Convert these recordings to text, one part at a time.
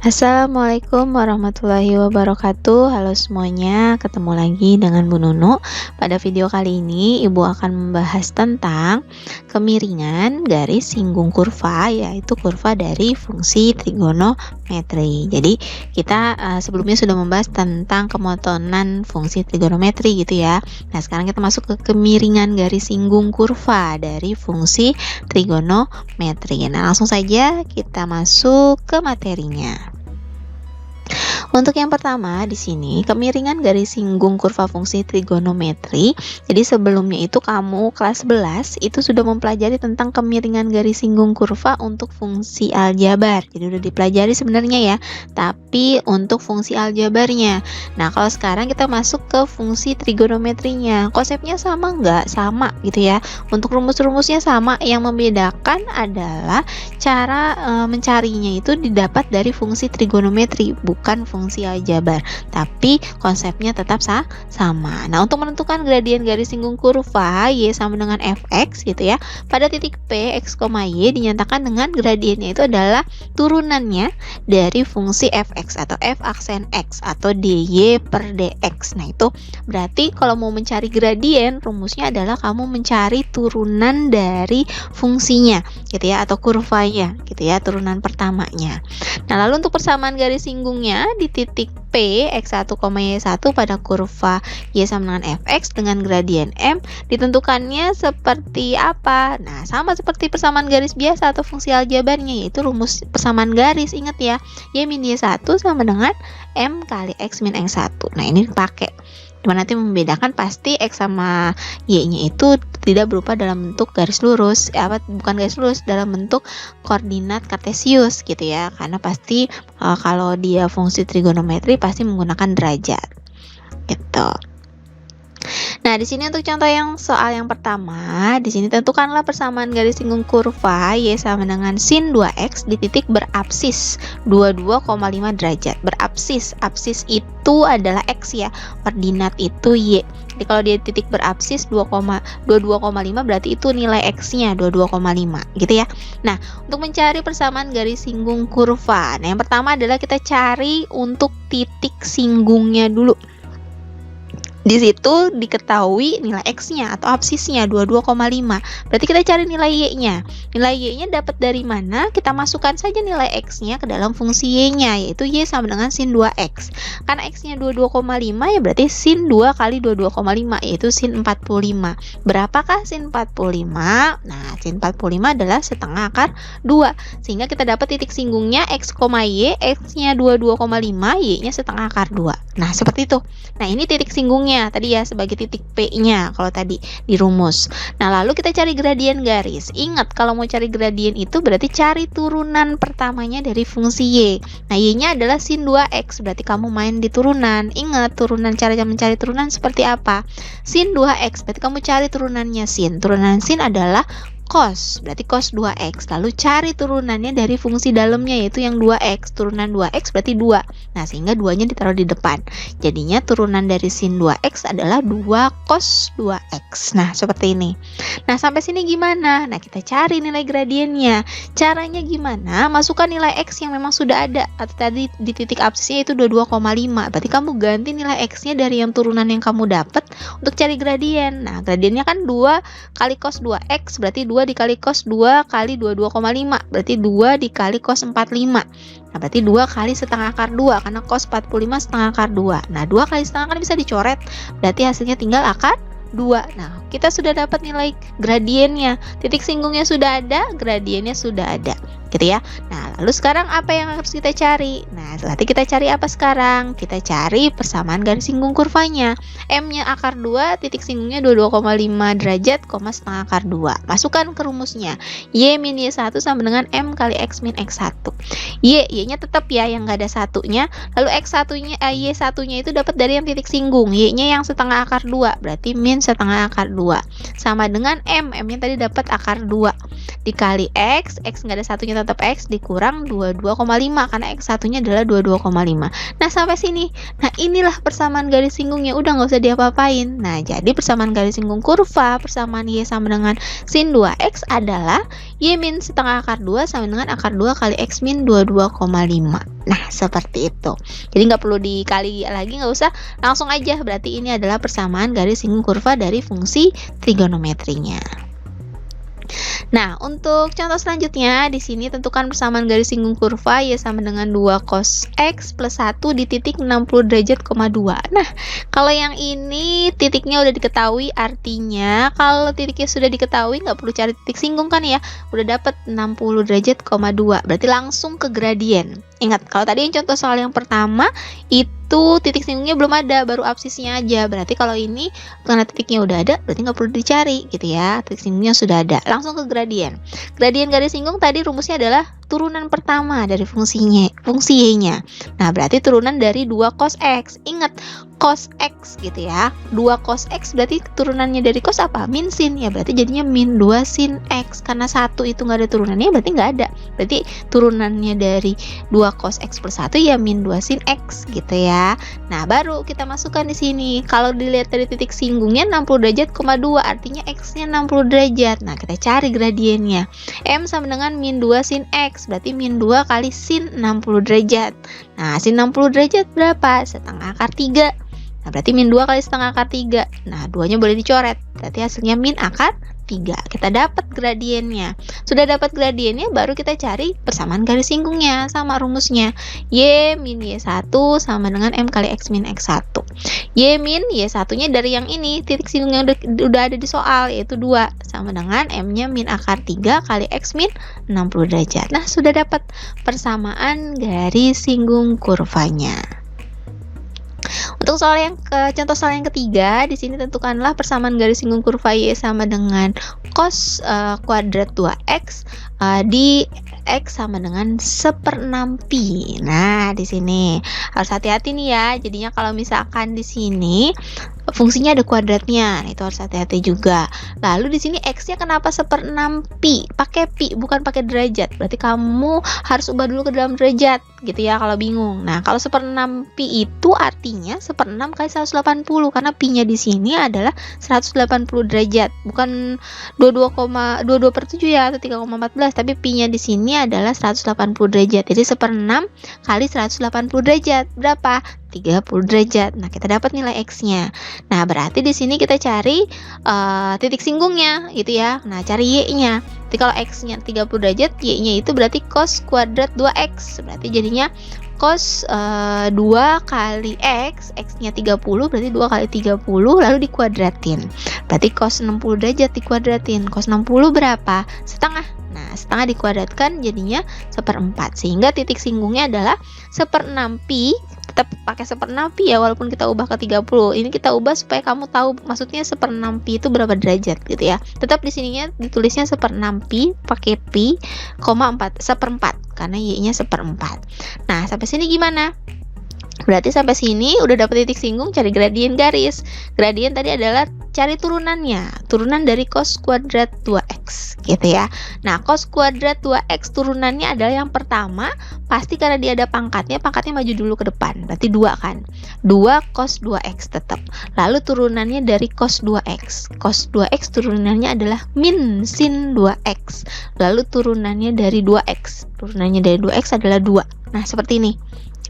Assalamualaikum warahmatullahi wabarakatuh. Halo semuanya, ketemu lagi dengan Bu Nunu. Pada video kali ini Ibu akan membahas tentang kemiringan garis singgung kurva, yaitu kurva dari fungsi trigonometri. Jadi kita sebelumnya sudah membahas tentang kemotonan fungsi trigonometri gitu ya. Nah, sekarang kita masuk ke kemiringan garis singgung kurva dari fungsi trigonometri. Nah, langsung saja kita masuk ke materinya. Untuk yang pertama di sini kemiringan garis singgung kurva fungsi trigonometri. Jadi sebelumnya itu kamu kelas 11 itu sudah mempelajari tentang kemiringan garis singgung kurva untuk fungsi aljabar. Jadi udah dipelajari sebenarnya ya, tapi untuk fungsi aljabarnya. Nah, kalau sekarang kita masuk ke fungsi trigonometrinya. Konsepnya sama nggak? Sama gitu ya. Untuk rumus-rumusnya sama, yang membedakan adalah cara mencarinya itu didapat dari fungsi trigonometri, bukan fungsi aljabar, tapi konsepnya tetap sama. Nah, untuk menentukan gradien garis singgung kurva y sama dengan fx gitu ya, pada titik P x, y dinyatakan dengan gradiennya itu adalah turunannya dari fungsi fx atau f aksen x atau dy per dx. Nah, itu berarti kalau mau mencari gradien, rumusnya adalah kamu mencari turunan dari fungsinya gitu ya, atau kurvanya gitu ya, turunan pertamanya. Nah, lalu untuk persamaan garis singgungnya di titik P x1, y1 pada kurva y sama dengan fx dengan gradien m ditentukannya seperti apa? Nah, sama seperti persamaan garis biasa atau fungsi aljabarnya, yaitu rumus persamaan garis. Ingat ya, y min y1 sama dengan m kali x min x1. Nah, ini dipakai. Dimana nanti membedakan pasti x sama y-nya itu tidak berupa dalam bentuk garis lurus, bukan garis lurus, dalam bentuk koordinat kartesius gitu ya, karena pasti kalau dia fungsi trigonometri pasti menggunakan derajat gitu. Nah, di sini untuk contoh soal yang pertama, di sini tentukanlah persamaan garis singgung kurva y sama dengan sin 2x di titik berapsis 22,5 derajat. Berapsis, apsis itu adalah x ya, koordinat itu y. Jadi kalau dia titik berapsis 22,5 berarti itu nilai x-nya 22,5 gitu ya. Nah, untuk mencari persamaan garis singgung kurva, nah yang pertama adalah kita cari untuk titik singgungnya dulu. Di situ diketahui nilai x-nya atau absisnya 22,5. Berarti kita cari nilai y-nya. Nilai y-nya dapat dari mana? Kita masukkan saja nilai x-nya ke dalam fungsi y-nya, yaitu y sama dengan sin 2x. Karena x-nya 22,5 ya berarti sin 2 kali 22,5 yaitu sin 45. Berapakah sin 45? Nah, sin 45 adalah setengah akar 2. Sehingga kita dapat titik singgungnya x, y, x-nya 22,5, y-nya setengah akar 2. Nah, seperti itu. Nah, ini titik singgungnya tadi ya sebagai titik P-nya kalau tadi di rumus. Nah, lalu kita cari gradien garis. Ingat, kalau mau cari gradien itu berarti cari turunan pertamanya dari fungsi y. Nah, y-nya adalah sin 2x, berarti kamu main di turunan. Ingat, turunan, cara mencari turunan seperti apa? Sin 2x, berarti kamu cari turunannya sin. Turunan sin adalah cos, berarti cos 2x. Lalu cari turunannya dari fungsi dalamnya, yaitu yang 2x. Turunan 2x berarti 2. Nah, sehingga 2-nya ditaruh di depan. Jadinya turunan dari sin 2x adalah 2 cos 2x. Nah, seperti ini. Nah, sampai sini gimana? Nah, kita cari nilai gradiennya. Caranya gimana? Masukkan nilai x yang memang sudah ada. Atau tadi di titik absisnya itu 22,5. Berarti kamu ganti nilai x-nya dari yang turunan yang kamu dapat untuk cari gradien. Nah, gradiennya kan 2 kali cos 2x, berarti 2 dikali cos 2 kali 22,5, berarti 2 dikali cos 45. Nah, berarti 2 kali setengah akar 2, karena cos 45 setengah akar 2. Nah, 2 kali setengah kan bisa dicoret, berarti hasilnya tinggal akar 2. Nah, kita sudah dapat nilai gradiennya. Titik singgungnya sudah ada, gradiennya sudah ada gitu ya. Nah, lalu sekarang apa yang harus kita cari? Nah, nanti kita cari apa sekarang? Kita cari persamaan garis singgung kurvanya. M-nya akar 2, titik singgungnya 22,5 derajat, setengah akar 2. Masukkan ke rumusnya. Y min Y1 sama dengan M kali X min X1. Y-nya tetap ya yang nggak ada satunya. Lalu X1-nya, Y1-nya itu dapat dari yang titik singgung. Y-nya yang setengah akar 2, berarti min setengah akar 2. Sama dengan M. M-nya tadi dapat akar 2. Dikali X nggak ada satunya tetap X, dikurang 22,5 karena X1-nya adalah 22,5. Nah, sampai sini. Nah, inilah persamaan garis singgungnya, udah nggak usah diapa-apain. Nah, jadi persamaan garis singgung kurva, persamaan Y sama dengan sin 2X adalah Y min setengah akar 2 sama dengan akar 2 kali X min 22,5. Nah, seperti itu. Jadi nggak perlu dikali lagi, nggak usah, langsung aja. Berarti ini adalah persamaan garis singgung kurva dari fungsi trigonometrinya. Nah, untuk contoh selanjutnya, di sini tentukan persamaan garis singgung kurva Y sama dengan 2 cos X plus 1 di titik 60 derajat, 2. Nah, kalau yang ini titiknya udah diketahui, artinya kalau titiknya sudah diketahui, nggak perlu cari titik singgung kan ya, udah dapat 60 derajat, 2. Berarti langsung ke gradien. Ingat, kalau tadi yang contoh soal yang pertama, itu titik singgungnya belum ada, baru absisnya aja. Berarti kalau ini karena titiknya udah ada, berarti nggak perlu dicari gitu ya, titik singgungnya sudah ada. Langsung ke gradien. Gradien garis singgung tadi rumusnya adalah turunan pertama dari fungsi Y-nya. Nah, berarti turunan dari 2 cos X. Ingat, cos X gitu ya. 2 cos X berarti turunannya dari cos apa? Min sin. Ya, berarti jadinya min 2 sin X. Karena 1 itu nggak ada turunannya, berarti nggak ada. Berarti turunannya dari 2 cos X plus 1 ya min 2 sin X gitu ya. Nah, baru kita masukkan di sini. Kalau dilihat dari titik singgungnya 60 derajat, 2, artinya X-nya 60 derajat. Nah, kita cari gradiennya. M sama dengan min 2 sin X, berarti min 2 kali sin 60 derajat. Nah, sin 60 derajat berapa? Setengah akar 3. Nah, berarti min 2 kali setengah akar 3. Nah, 2-nya boleh dicoret. Berarti hasilnya min akar 3. Kita dapat gradiennya. Sudah dapat gradiennya, baru kita cari persamaan garis singgungnya sama rumusnya. Y min Y1 sama dengan M kali X min X1. Y min Y1-nya dari yang ini, titik singgungnya udah ada di soal, yaitu 2. Sama dengan M-nya min akar 3 kali X min 60 derajat. Nah, sudah dapat persamaan garis singgung kurvanya. Untuk contoh soal yang ketiga, di sini tentukanlah persamaan garis singgung kurva Y sama dengan cos kuadrat 2x di X sama dengan 1/6 pi. Nah, di sini harus hati-hati nih ya. Jadinya kalau misalkan di sini fungsinya ada kuadratnya, itu harus hati-hati juga. Lalu di sini X-nya kenapa 1/6 pi? Pakai pi, bukan pakai derajat. Berarti kamu harus ubah dulu ke dalam derajat, gitu ya kalau bingung. Nah, kalau 1/6 pi itu artinya 1/6 kali 180, karena pi-nya di sini adalah 180 derajat, bukan 22,7 ya, atau 3,14, tapi pi-nya di sini adalah 180 derajat. Jadi 1/6 kali 180 derajat berapa? 30 derajat. Nah, kita dapat nilai X-nya. Nah, berarti di sini kita cari titik singgungnya gitu ya. Nah, cari Y-nya. Jadi kalau X-nya 30 derajat, Y-nya itu berarti cos kuadrat 2X. Berarti jadinya cos 2 kali X, X-nya 30, berarti 2 kali 30, lalu dikuadratin. Berarti cos 60 derajat dikuadratin. Cos 60 berapa? Setengah. Nah, setengah dikuadratkan jadinya 1/4. Sehingga titik singgungnya adalah 1/6 pi. Tetap pakai 1/6 pi ya, walaupun kita ubah ke 30. Ini kita ubah supaya kamu tahu maksudnya 1/6 pi itu berapa derajat gitu ya. Tetap di sininya ditulisnya 1/6 pi pakai pi, 1/4 karena Y-nya 1/4. Nah, sampai sini gimana? Berarti sampai sini udah dapat titik singgung, cari gradien garis. Gradien tadi adalah cari turunannya, turunan dari cos kuadrat 2x gitu ya. Nah, cos kuadrat 2x turunannya adalah yang pertama, pasti karena dia ada pangkatnya maju dulu ke depan, berarti 2 kan. 2 cos 2x tetap. Lalu turunannya dari cos 2x. Cos 2x turunannya adalah min sin 2x. Lalu turunannya dari 2x. Turunannya dari 2x adalah 2. Nah, seperti ini.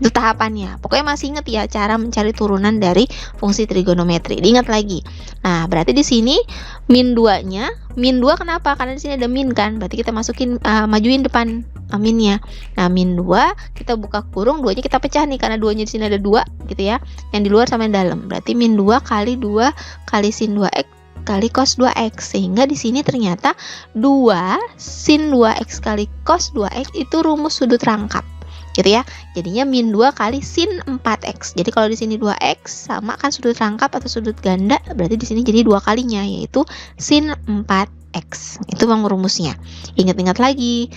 Itu tahapannya. Pokoknya masih ingat ya cara mencari turunan dari fungsi trigonometri. Diingat lagi. Nah, berarti di sini min 2-nya, min 2 kenapa? Karena di sini ada min kan. Berarti kita masukin majuin depan minnya. Nah, min 2 kita buka kurung, 2-nya kita pecah nih karena 2-nya di sini ada 2 gitu ya. Yang di luar sama yang dalam. Berarti min 2 kali 2 kali sin 2x kali cos 2x, sehingga di sini ternyata 2 sin 2x kali cos 2x itu rumus sudut rangkap. Gitu ya. Jadinya min 2 kali sin 4x. Jadi kalau di sini 2x sama kan sudut rangkap atau sudut ganda, berarti di sini jadi 2 kalinya, yaitu sin 4x. Itu bang rumusnya. Ingat-ingat lagi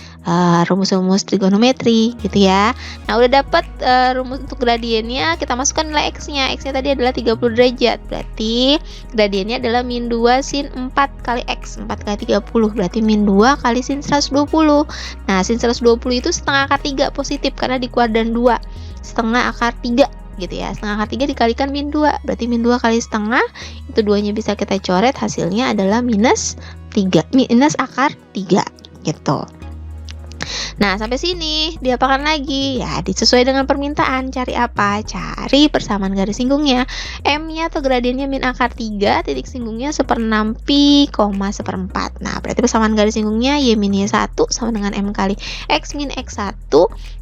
rumus-rumus trigonometri gitu ya. Nah, udah dapat rumus untuk gradiennya, kita masukkan nilai x-nya. X-nya tadi adalah 30 derajat. Berarti gradiennya adalah min 2 sin 4 kali x. 4 kali 30 berarti min 2 kali sin 120. Nah, sin 120 itu setengah akar 3 positif karena di kuadran 2. Setengah akar 3 gitu ya. Setengah akar 3 dikalikan min 2. Berarti min 2 kali setengah, itu 2-nya bisa kita coret, hasilnya adalah minus akar 3 gitu. Nah, sampai sini diapakan lagi? Ya, sesuai dengan permintaan. Cari apa? Cari persamaan garis singgungnya. M-nya atau gradiennya min akar 3, titik singgungnya 1/6 pi, koma 1/4. Nah, berarti persamaan garis singgungnya Y min Y1 sama dengan M kali X min X1.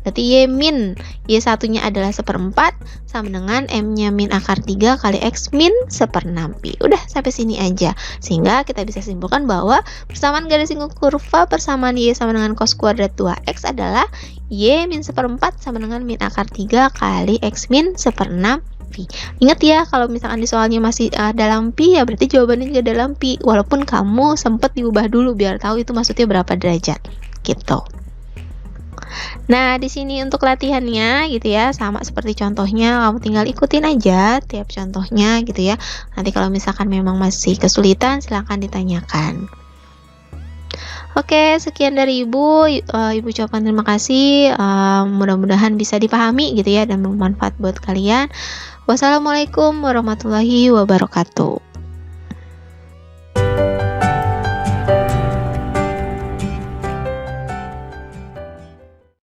Berarti Y min Y1-nya adalah 1/4 sama dengan M-nya min akar 3 kali X min 1/6 pi. Udah, sampai sini aja. Sehingga kita bisa simpulkan bahwa persamaan garis singgung kurva persamaan Y sama dengan cos kuadrat 2X adalah Y min 1/4 sama dengan min akar 3 kali X min 1/6 pi. Ingat ya, kalau misalkan di soalnya masih dalam pi, ya berarti jawabannya juga dalam pi. Walaupun kamu sempat diubah dulu biar tahu itu maksudnya berapa derajat. Gitu. Nah, di sini untuk latihannya gitu ya, sama seperti contohnya, kamu tinggal ikutin aja tiap contohnya gitu ya. Nanti kalau misalkan memang masih kesulitan, silahkan ditanyakan. Oke, sekian dari Ibu. Ibu ucapkan terima kasih. Mudah-mudahan bisa dipahami gitu ya dan bermanfaat buat kalian. Wassalamualaikum warahmatullahi wabarakatuh.